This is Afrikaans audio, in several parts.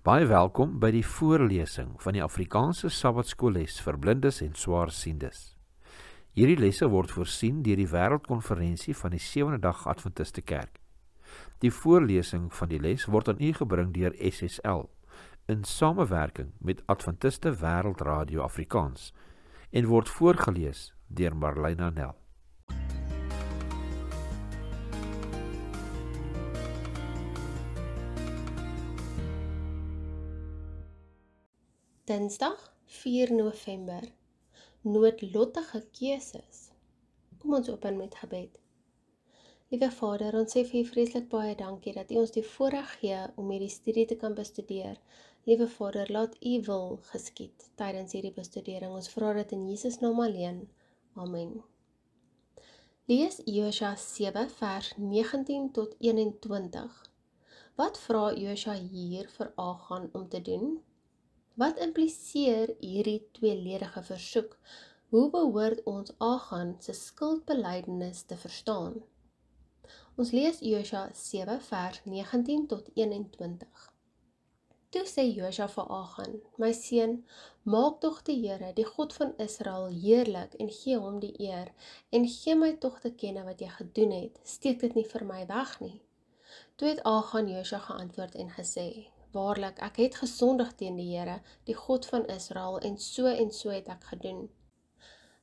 Baie welkom by die voorlesing van die Afrikaanse Sabbatskoolles vir blindes en swaarsiendes. Hierdie lesse word voorsien deur die Wêreldkonferensie van die Sewende Dag Adventiste Kerk. Die voorlesing van die les word aan u gebring deur SSL in samewerking met Adventiste Wêreldradio Afrikaans en word voorgelees deur Marlena Nel. Dinsdag 4 November, noodlottige keuses. Kom ons open met gebed. Liewe Vader, ons sê vir u vreeslik baie dankie dat u ons die voorreg gee om hierdie studie te kan bestudeer. Liewe Vader, laat u wil geskied tydens hierdie bestudering. Ons vra dit in Jesus naam alleen. Amen. Lees Josua 7 vers 19 tot 21. Wat vra Josua hier vir Agan om te doen? Wat impliseer hierdie tweeledige versoek? Hoe behoort ons Agan se skuldbelydenis te verstaan? Ons lees Josua 7 vers 19 tot 21. Toe sê Josua vir Agan, my seun, maak tog die Here, die God van Israel, heerlik en gee hom die eer, en gee my tog te kenne wat jy gedoen het, steek dit nie vir my weg nie. Toe het Agan Josua geantwoord en gesê, waarlik, ek het gesondig teen die Here, die God van Israel, en so het ek gedoen.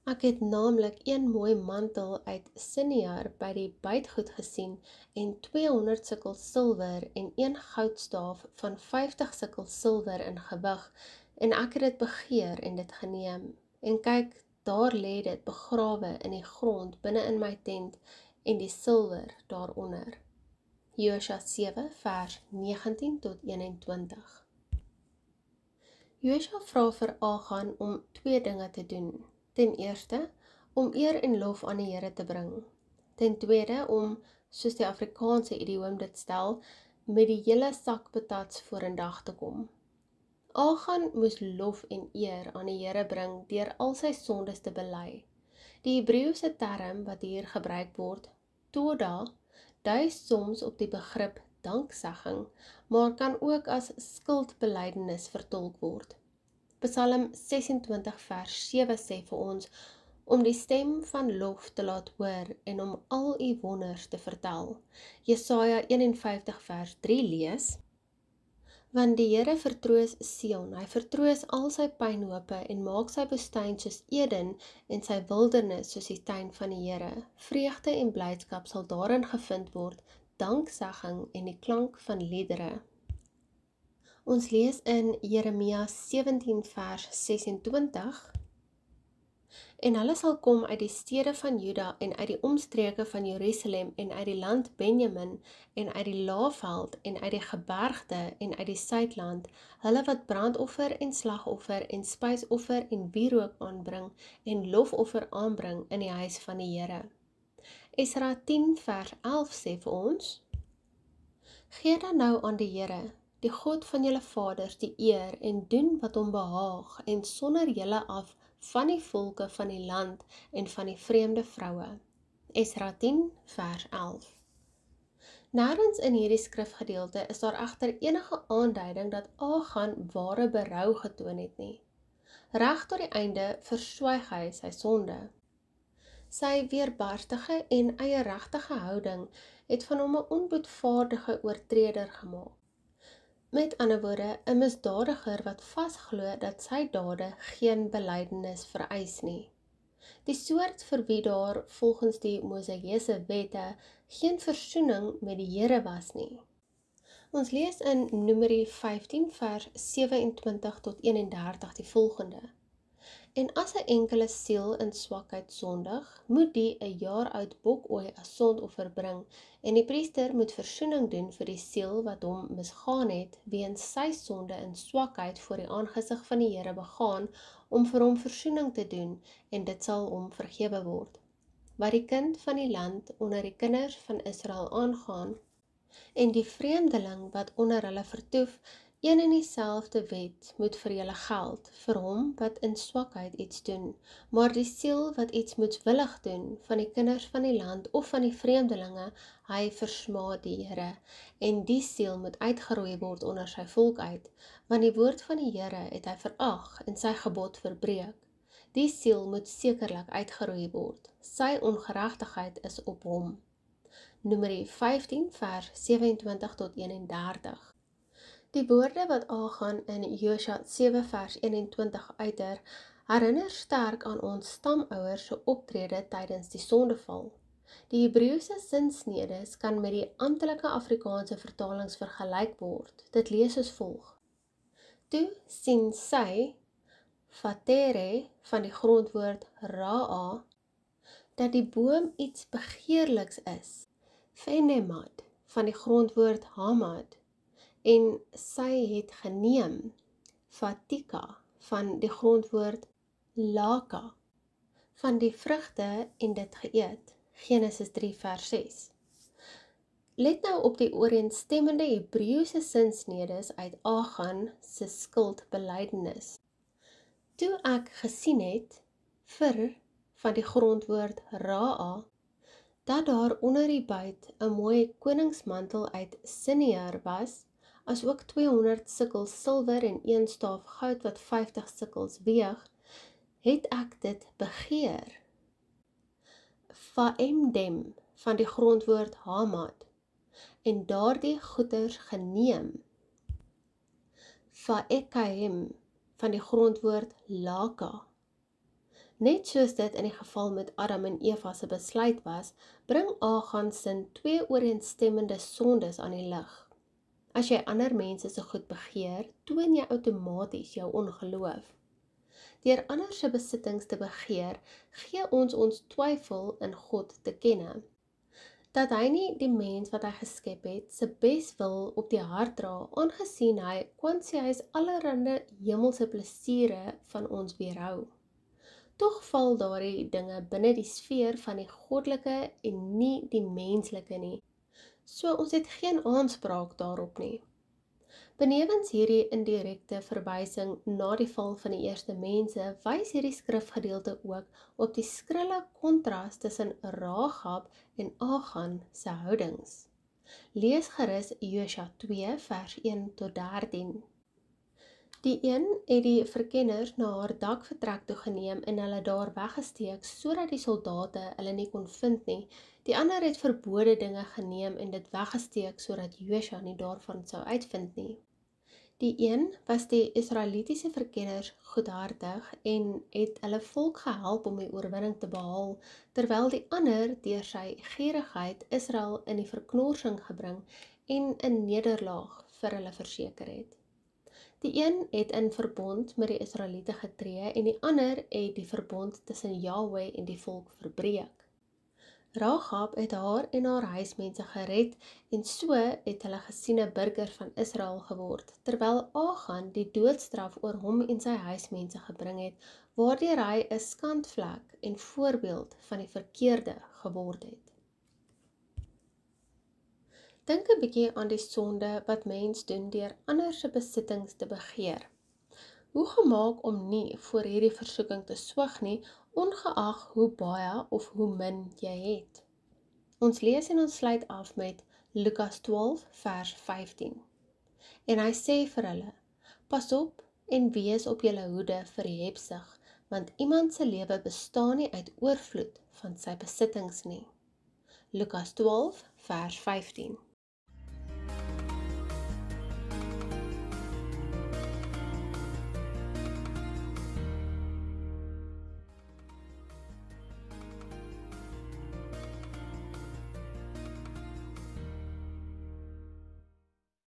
Ek het naamlik een mooi mantel uit Siniar by die buitgoed gesien, en 200 sikkel silwer, en een goudstaaf van 50 sikkel silwer in gewig, en ek het dit begeer en dit geneem. En kyk, daar lê dit begrawe in die grond binne in my tent, en die silwer daaronder. Josua 7 vers 19 tot 21. Josua vra vir Agan om 2 dinge te doen. Ten eerste, om eer en lof aan die Here te bring. Ten tweede, om, soos die Afrikaanse idioom dit stel, met die hele sak patats vorendag te kom. Agan moes lof en eer aan die Here bring deur al sy sondes te bely. Die Hebreëse term wat hier gebruik word, toda, dui soms op die begrip danksegging, maar kan ook as skuldbelydenis vertolk word. Psalm 26 vers 7 sê vir ons, om die stem van lof te laat hoor en om al u wonders te vertel. Jesaja 51 vers 3 lees, want die Here vertroos Sion, hy vertroos al sy pynhope en maak sy woestyn soos Eden en sy wildernis soos die tuin van die Here. Vreugde en blydskap sal daarin gevind word, danksegging en die klank van liedere. Ons lees in Jeremia 17 vers 26, en hulle sal kom uit die stede van Juda en uit die omstreke van Jerusalem en uit die land Benjamin en uit die Laafveld en uit die gebergte en uit die suidland, hulle wat brandoffer en slagoffer en spysoffer en wierook aanbring en lofoffer aanbring in die huis van die Here. Esra 10 vers 11 sê vir ons, gee dan nou aan die Here, die God van julle vaders, die eer en doen wat hom behaag en sonder julle af van die volke van die land en van die vreemde vroue. Esra 10 vers 11. Nêrens in hierdie skrifgedeelte is daar egter enige aanduiding dat Agan ware berou getoon het nie. Reg tot die einde verswyg hy sy sonde. Sy weerbarstige en eieregtige houding het van hom 'n onboetvaardige oortreder gemaak. Met ander woorde, 'n misdadiger wat vasglo dat sy dade geen belydenis vereis nie. Die soort vir wie daar volgens die Moseïese wette geen versoening met die Here was nie. Ons lees in Numeri 15 vers 27 tot 31 die volgende. En as 'n enkele siel in swakheid sondig, moet die 'n jaar oud bokooi as sondoffer bring, en die priester moet versoening doen vir die siel wat hom misgaan het, weens sy sonde in swakheid voor die aangesig van die Here begaan, om vir hom versoening te doen, en dit sal hom vergewe word. Wat die kind van die land onder die kinders van Israel aangaan, en die vreemdeling wat onder hulle vertoef, Een en dieselfde wet moet vir julle geld, vir hom wat in swakheid iets doen, maar die siel wat iets moedwillig doen, van die kinders van die land of van die vreemdelinge, hy versmaa die Here, en die siel moet uitgeroei word onder sy volk uit, want die woord van die Here het hy verag en sy gebod verbreek. Die siel moet sekerlik uitgeroei word, sy ongeregtigheid is op hom. Numeri 15 vers 27 tot 31. Die woorde wat Agan in Josua 7 vers 21 uiter, herinner sterk aan ons stamouers se optrede tydens die sondeval. Die Hebreëse sinsnedes kan met die amptelike Afrikaanse vertalings vergelyk word. Dit lees soos volg: Toe sien sy, fatere van die grondwoord ra'a, dat die boom iets begeerliks is, fenemad van die grondwoord hamad, en sy het geneem, fatika van die grondwoord laka, van die vrugte en dit geëet, Genesis 3 vers 6. Let nou op die ooreenstemmende Hebreëse sinsnedes uit Agan se skuldbelydenis. Toe ek gesien het, vir van die grondwoord ra'a, dat daar onder die buit 'n mooi koningsmantel uit Sinear was, as ook 200 sikkels silwer en 1 staaf goud wat 50 sikkels weeg, het ek dit begeer. Faemdem van die grondwoord hamad, en daardie goeders geneem. Faekahem van die grondwoord laka. Net soos dit in die geval met Adam en Eva se besluit was, bring Agan sin 2 ooreenstemmende sondes aan die lig. As jy ander mense se goed begeer, toon jy outomaties jou ongeloof. Deur ander se besittings te begeer, gee ons twyfel in God te kenne. Dat hy nie die mens wat hy geskep het, se beswil op die hart dra, aangesien hy kwansies allerhande hemelse plesiere van ons weerhou. Tog val daardie dinge binne die sfeer van die goddelike en nie die menslike nie. So ons het geen aanspraak daarop nie. Benewens hierdie indirekte verwysing na die val van die eerste mense, wys hierdie skrifgedeelte ook op die skrille kontras tussen Rahab en Agan se houdings. Lees gerus Josua 2 vers 1 tot 13. Die een het die verkenners na haar dakvertrek toe geneem en hulle daar weggesteek, sodat die soldate hulle nie kon vind nie. Die ander het verbode dinge geneem en dit weggesteek, sodat Josua nie daarvan sou uitvind nie. Die een was die Israelitiese verkenners goedhartig en het hulle volk gehelp om die oorwinning te behaal, terwyl die ander deur sy gierigheid Israel in die verknorsing gebring en 'n nederlaag vir hulle verseker het. Die een het in verbond met die Israeliete getree en die ander het die verbond tussen Jahwe en die volk verbreek. Rahab het haar en haar huismense gered en so het hulle gesiene burger van Israel geword, terwyl Agan die doodstraf oor hom en sy huismense gebring het, waardeur hy 'n skandvlek en voorbeeld van die verkeerde geword het. Dink 'n bietjie aan die sonde wat mens doen deur ander se besittings te begeer. Hoe gemaak om nie voor hierdie versoeking te swig nie, ongeag hoe baie of hoe min jy het. Ons lees en ons sluit af met Lukas 12 vers 15. En hy sê vir hulle, pas op en wees op julle hoede vir die hebsug, want iemand se lewe bestaan nie uit oorvloed van sy besittings nie. Lukas 12 vers 15.